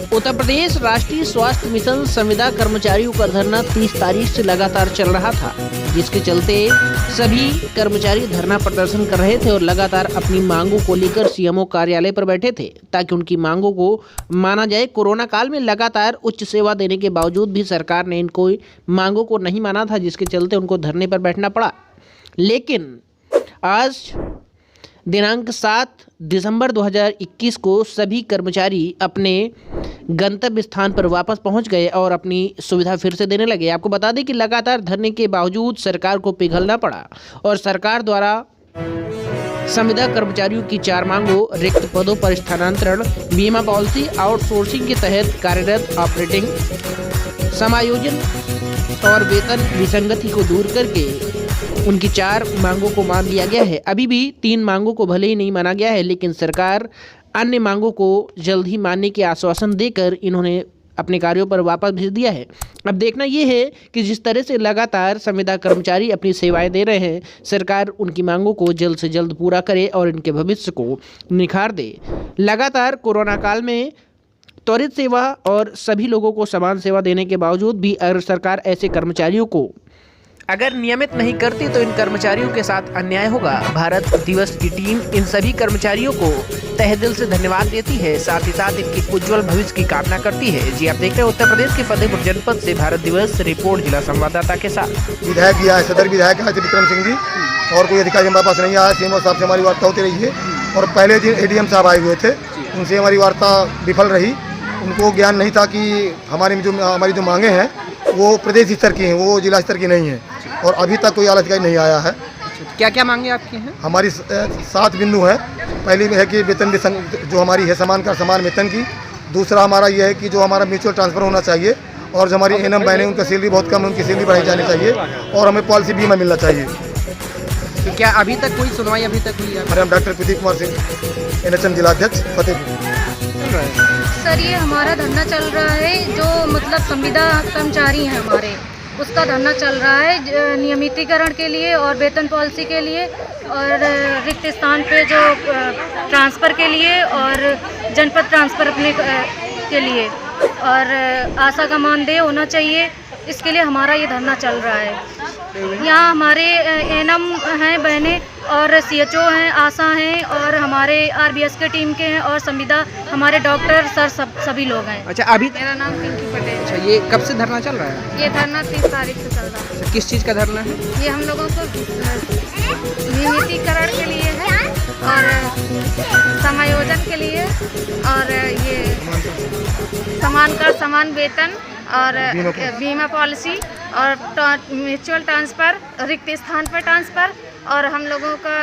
उत्तर प्रदेश राष्ट्रीय स्वास्थ्य मिशन संविदा कर्मचारियों का धरना 30 तारीख से लगातार चल रहा था, जिसके चलते सभी कर्मचारी धरना प्रदर्शन कर रहे थे और लगातार अपनी मांगों को लेकर सीएमओ कार्यालय पर बैठे थे ताकि उनकी मांगों को माना जाए। कोरोना काल में लगातार उच्च सेवा देने के बावजूद भी सरकार ने इनको मांगों को नहीं माना था, जिसके चलते उनको धरने पर बैठना पड़ा। लेकिन आज दिनांक 7 दिसंबर 2021 को सभी कर्मचारी अपने गंतव्य स्थान पर वापस पहुंच गए और अपनी सुविधा फिर से देने लगे। आपको बता दें कि लगातार धरने के बावजूद सरकार को पिघलना पड़ा और सरकार द्वारा संविदा कर्मचारियों की 4 मांगों, रिक्त पदों पर स्थानांतरण, बीमा पॉलिसी, आउटसोर्सिंग के तहत कार्यरत ऑपरेटिंग समायोजन और वेतन विसंगति को दूर करके उनकी 4 मांगों को मान लिया गया है। अभी भी 3 मांगों को भले ही नहीं माना गया है, लेकिन सरकार अन्य मांगों को जल्द ही मानने के आश्वासन देकर इन्होंने अपने कार्यों पर वापस भेज दिया है। अब देखना ये है कि जिस तरह से लगातार संविदा कर्मचारी अपनी सेवाएं दे रहे हैं, सरकार उनकी मांगों को जल्द से जल्द पूरा करे और इनके भविष्य को निखार दे। लगातार कोरोना काल में त्वरित सेवा और सभी लोगों को समान सेवा देने के बावजूद भी अगर सरकार ऐसे कर्मचारियों को अगर नियमित नहीं करती तो इन कर्मचारियों के साथ अन्याय होगा। भारत दिवस की टीम इन सभी कर्मचारियों को तहे दिल से धन्यवाद देती है, साथ ही साथ इनके उज्जवल भविष्य की कामना करती है। जी आप देख रहे हैं उत्तर प्रदेश के फतेहपुर जनपद से भारत दिवस रिपोर्ट जिला संवाददाता के साथ। विधायक भी आए, सदर विधायक आए थे विक्रम सिंह जी, और कोई अधिकारी हमारे पास नहीं आया। सीएमओ साहब से हमारी वार्ता होती रही है और पहले दिन एडीएम साहब आए हुए थे, उनसे हमारी वार्ता विफल रही। उनको ज्ञान नहीं था कि हमारी जो मांगे हैं वो प्रदेश स्तर की हैं, वो जिला स्तर की नहीं है, और अभी तक कोई आला अधिकारी नहीं आया है। क्या क्या मांगे आपकी हैं? हमारी 7 बिंदु है। पहली में है कि वेतन जो हमारी है समान का समान वेतन की। दूसरा हमारा ये है कि जो हमारा म्यूचुअल ट्रांसफर होना चाहिए, और जो हमारी एनएम बहनें उनकी सैलरी बहुत कम है, उनकी सैलरी बढ़ाई जानी चाहिए, और हमें पॉलिसी बीमा मिलना चाहिए। तो क्या अभी तक कोई सुनवाई अभी तक हुई है? Madam doctor Pradeep Kumar Singh, NHM जिलाध्यक्ष फतेहपुर। सर, ये हमारा धरना चल रहा है, जो मतलब संविदा कर्मचारी हैं हमारे, उसका धरना चल रहा है नियमितीकरण के लिए और वेतन पॉलिसी के लिए, और रिक्त स्थान पे जो ट्रांसफ़र के लिए और जनपद ट्रांसफ़र अपने के लिए, और आशा का मानदेय होना चाहिए। इसके लिए हमारा ये धरना चल रहा है। यहाँ हमारे एनएम हैं बहनें, और सीएचओ हैं, आशा हैं, और हमारे आरबीएस के टीम के हैं, और संविदा हमारे डॉक्टर सर सभी लोग हैं। अच्छा, अभी मेरा नाम पिंकी पटेल। अच्छा, ये कब से धरना चल रहा है? ये धरना 30 तारीख से चल रहा है। किस चीज़ का धरना है? ये हम लोगों को नियमितीकरण के लिए है, और समायोजन के लिए, और ये समान कर समान वेतन, और बीमा पॉलिसी, और म्यूचुअल ट्रांसफ़र, रिक्त स्थान पर ट्रांसफ़र, और हम लोगों का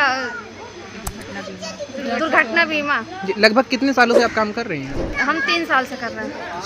दुर्घटना बीमा। लगभग कितने सालों से आप काम कर रही हैं? हम 3 साल से कर रहे हैं।